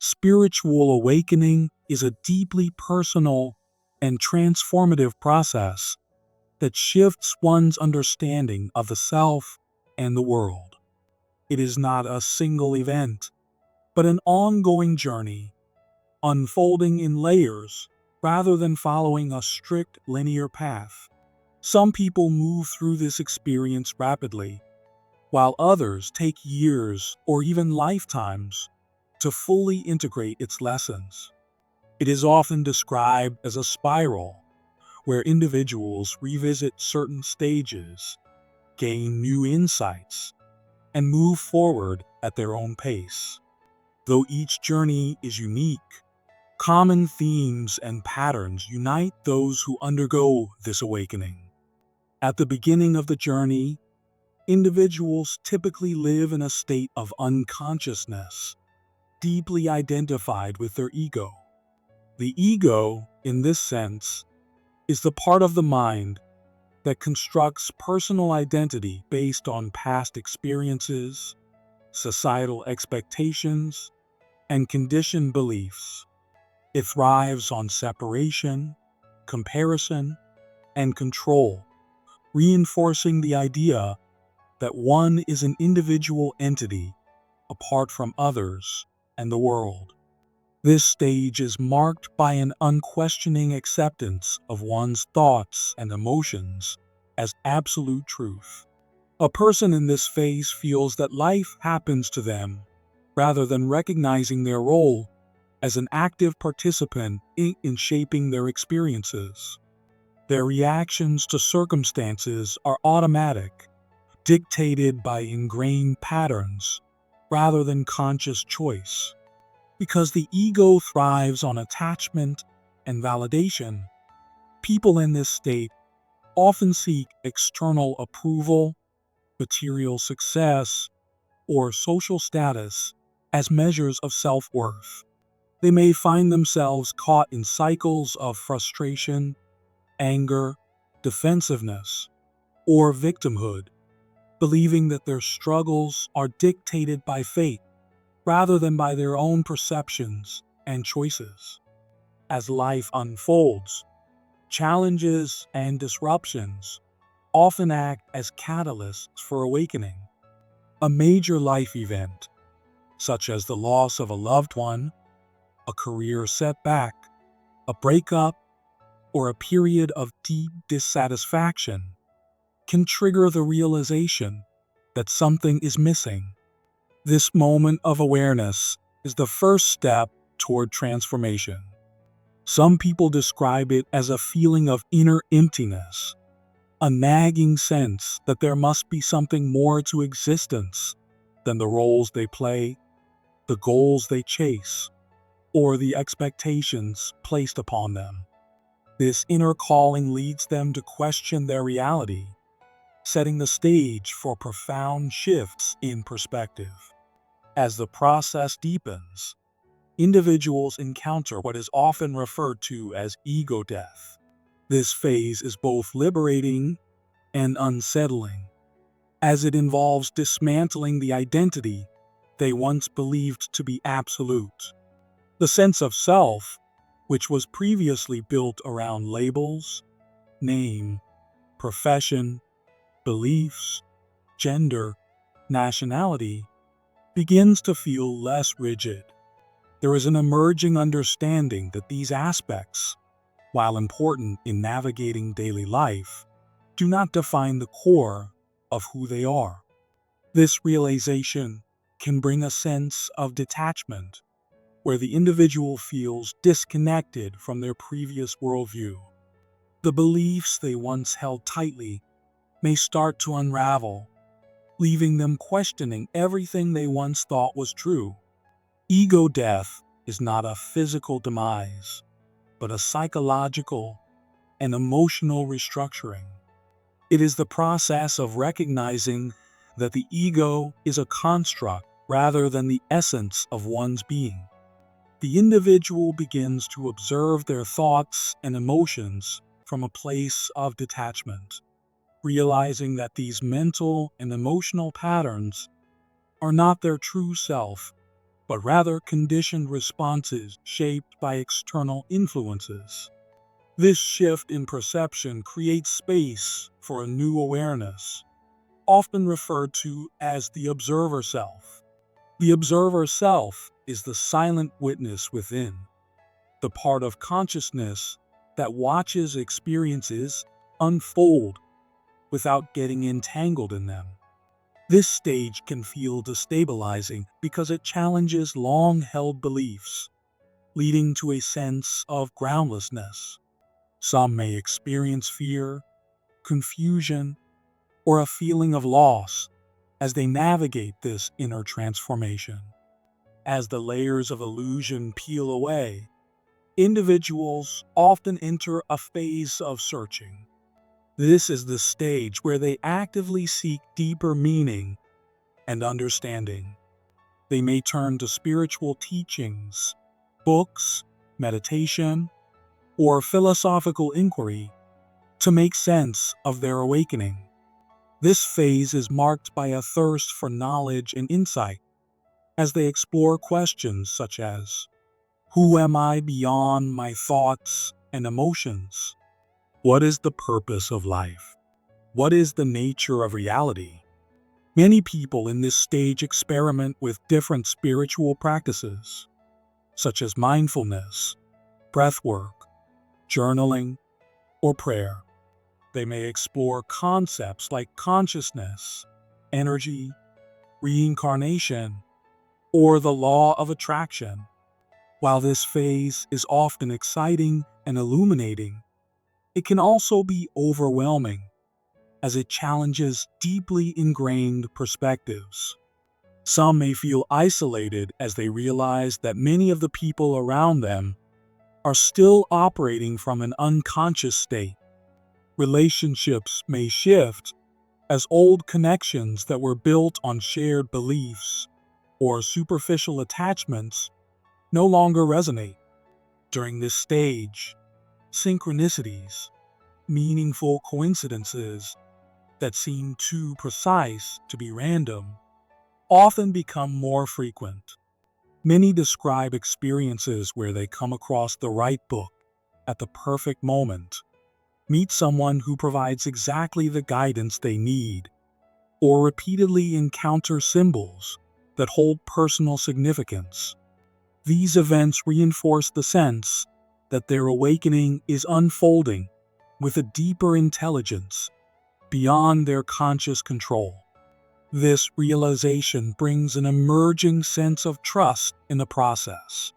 Spiritual awakening is a deeply personal and transformative process that shifts one's understanding of the self and the world. It is not a single event, but an ongoing journey, unfolding in layers rather than following a strict linear path. Some people move through this experience rapidly, while others take years or even lifetimes to fully integrate its lessons. It is often described as a spiral, where individuals revisit certain stages, gain new insights, and move forward at their own pace. Though each journey is unique, common themes and patterns unite those who undergo this awakening. At the beginning of the journey, individuals typically live in a state of unconsciousness, deeply identified with their ego. The ego, in this sense, is the part of the mind that constructs personal identity based on past experiences, societal expectations, and conditioned beliefs. It thrives on separation, comparison, and control, reinforcing the idea that one is an individual entity apart from others and the world. This stage is marked by an unquestioning acceptance of one's thoughts and emotions as absolute truth. A person in this phase feels that life happens to them rather than recognizing their role as an active participant in shaping their experiences. Their reactions to circumstances are automatic, dictated by ingrained patterns rather than conscious choice. Because the ego thrives on attachment and validation, people in this state often seek external approval, material success, or social status as measures of self-worth. They may find themselves caught in cycles of frustration, anger, defensiveness, or victimhood, believing that their struggles are dictated by fate rather than by their own perceptions and choices. As life unfolds, challenges and disruptions often act as catalysts for awakening. A major life event, such as the loss of a loved one, a career setback, a breakup, or a period of deep dissatisfaction, can trigger the realization that something is missing. This moment of awareness is the first step toward transformation. Some people describe it as a feeling of inner emptiness, a nagging sense that there must be something more to existence than the roles they play, the goals they chase, or the expectations placed upon them. This inner calling leads them to question their reality, setting the stage for profound shifts in perspective. As the process deepens, individuals encounter what is often referred to as ego death. This phase is both liberating and unsettling, as it involves dismantling the identity they once believed to be absolute. The sense of self, which was previously built around labels, name, profession, beliefs, gender, nationality, begins to feel less rigid. There is an emerging understanding that these aspects, while important in navigating daily life, do not define the core of who they are. This realization can bring a sense of detachment, where the individual feels disconnected from their previous worldview. The beliefs they once held tightly may start to unravel, leaving them questioning everything they once thought was true. Ego death is not a physical demise, but a psychological and emotional restructuring. It is the process of recognizing that the ego is a construct rather than the essence of one's being. The individual begins to observe their thoughts and emotions from a place of detachment, realizing that these mental and emotional patterns are not their true self, but rather conditioned responses shaped by external influences. This shift in perception creates space for a new awareness, often referred to as the observer self. The observer self is the silent witness within, the part of consciousness that watches experiences unfold without getting entangled in them. This stage can feel destabilizing because it challenges long-held beliefs, leading to a sense of groundlessness. Some may experience fear, confusion, or a feeling of loss as they navigate this inner transformation. As the layers of illusion peel away, individuals often enter a phase of searching. This is the stage where they actively seek deeper meaning and understanding. They may turn to spiritual teachings, books, meditation, or philosophical inquiry to make sense of their awakening. This phase is marked by a thirst for knowledge and insight as they explore questions such as, who am I beyond my thoughts and emotions? What is the purpose of life? What is the nature of reality? Many people in this stage experiment with different spiritual practices, such as mindfulness, breathwork, journaling, or prayer. They may explore concepts like consciousness, energy, reincarnation, or the law of attraction. While this phase is often exciting and illuminating, it can also be overwhelming as it challenges deeply ingrained perspectives. Some may feel isolated as they realize that many of the people around them are still operating from an unconscious state. Relationships may shift as old connections that were built on shared beliefs or superficial attachments no longer resonate. During this stage, synchronicities, meaningful coincidences that seem too precise to be random, often become more frequent. Many describe experiences where they come across the right book at the perfect moment, meet someone who provides exactly the guidance they need, or repeatedly encounter symbols that hold personal significance. These events reinforce the sense that their awakening is unfolding with a deeper intelligence beyond their conscious control. This realization brings an emerging sense of trust in the process,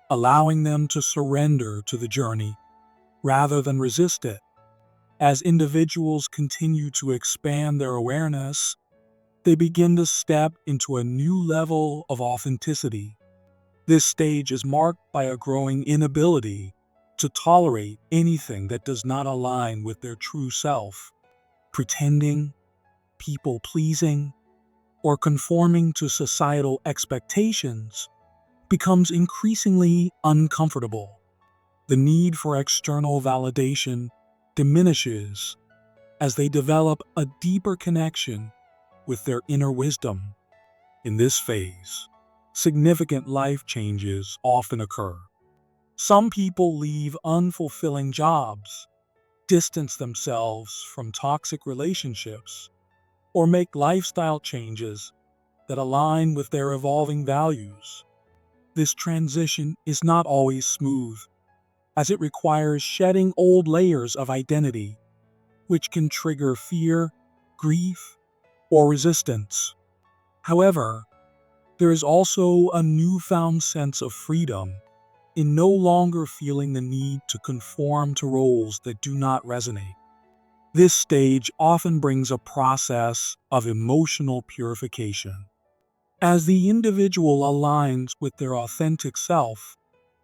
allowing them to surrender to the journey rather than resist it. As individuals continue to expand their awareness, they begin to step into a new level of authenticity. This stage is marked by a growing inability to tolerate anything that does not align with their true self. Pretending, people-pleasing, or conforming to societal expectations becomes increasingly uncomfortable. The need for external validation diminishes as they develop a deeper connection with their inner wisdom. In this phase, significant life changes often occur. Some people leave unfulfilling jobs, distance themselves from toxic relationships, or make lifestyle changes that align with their evolving values. This transition is not always smooth, as it requires shedding old layers of identity, which can trigger fear, grief, or resistance. However, there is also a newfound sense of freedom in no longer feeling the need to conform to roles that do not resonate. This stage often brings a process of emotional purification. As the individual aligns with their authentic self,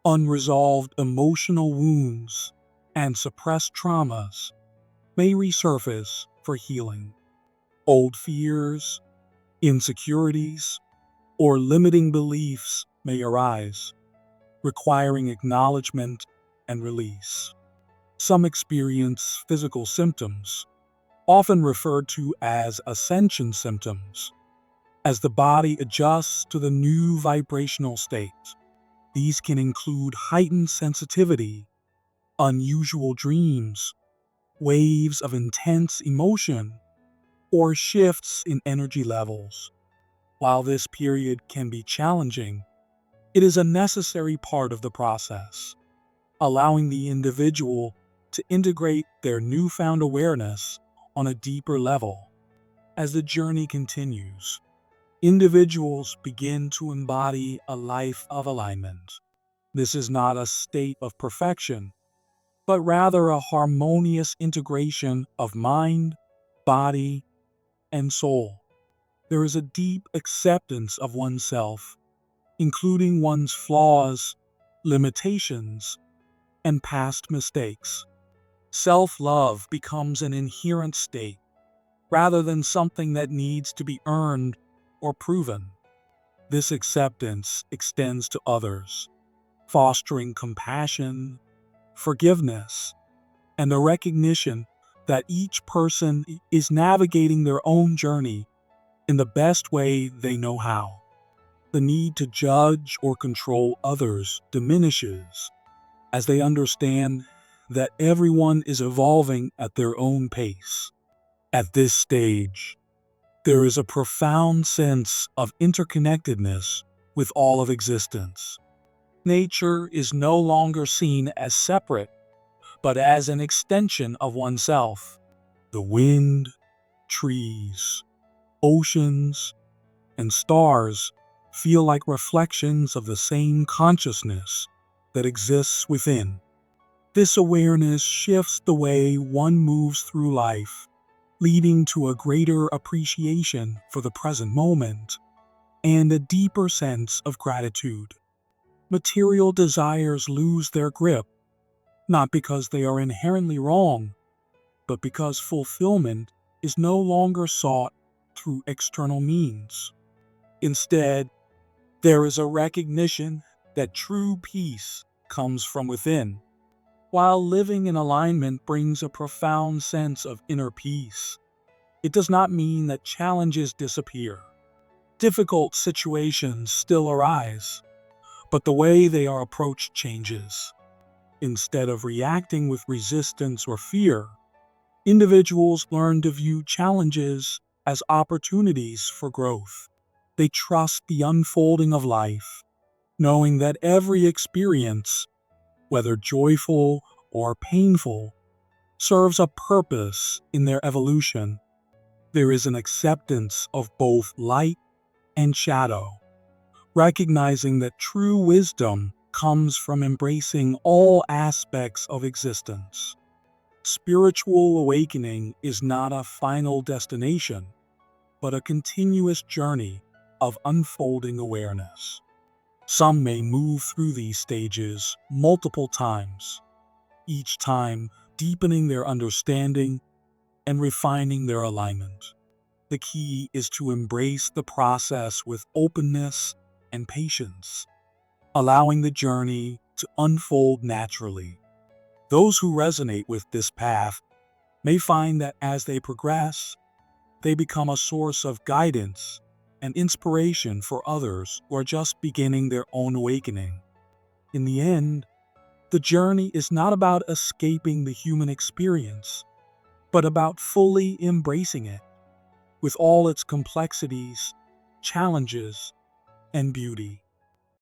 unresolved emotional wounds and suppressed traumas may resurface for healing. Old fears, insecurities, or limiting beliefs may arise, requiring acknowledgement and release. Some experience physical symptoms, often referred to as ascension symptoms, as the body adjusts to the new vibrational state. These can include heightened sensitivity, unusual dreams, waves of intense emotion, or shifts in energy levels. While this period can be challenging, it is a necessary part of the process, allowing the individual to integrate their newfound awareness on a deeper level. As the journey continues, individuals begin to embody a life of alignment. This is not a state of perfection, but rather a harmonious integration of mind, body, and soul. There is a deep acceptance of oneself, including one's flaws, limitations, and past mistakes. Self-love becomes an inherent state, rather than something that needs to be earned or proven. This acceptance extends to others, fostering compassion, forgiveness, and the recognition that each person is navigating their own journey in the best way they know how. The need to judge or control others diminishes as they understand that everyone is evolving at their own pace. At this stage, there is a profound sense of interconnectedness with all of existence. Nature is no longer seen as separate, but as an extension of oneself. The wind, trees, oceans, and stars feel like reflections of the same consciousness that exists within. This awareness shifts the way one moves through life, leading to a greater appreciation for the present moment and a deeper sense of gratitude. Material desires lose their grip, not because they are inherently wrong, but because fulfillment is no longer sought through external means. Instead, there is a recognition that true peace comes from within. While living in alignment brings a profound sense of inner peace, it does not mean that challenges disappear. Difficult situations still arise, but the way they are approached changes. Instead of reacting with resistance or fear, individuals learn to view challenges as opportunities for growth. They trust the unfolding of life, knowing that every experience, whether joyful or painful, serves a purpose in their evolution. There is an acceptance of both light and shadow, recognizing that true wisdom comes from embracing all aspects of existence. Spiritual awakening is not a final destination, but a continuous journey of unfolding awareness. Some may move through these stages multiple times, each time deepening their understanding and refining their alignment. The key is to embrace the process with openness and patience, allowing the journey to unfold naturally. Those who resonate with this path may find that as they progress, they become a source of guidance and inspiration for others who are just beginning their own awakening. In the end, the journey is not about escaping the human experience, but about fully embracing it, with all its complexities, challenges, and beauty.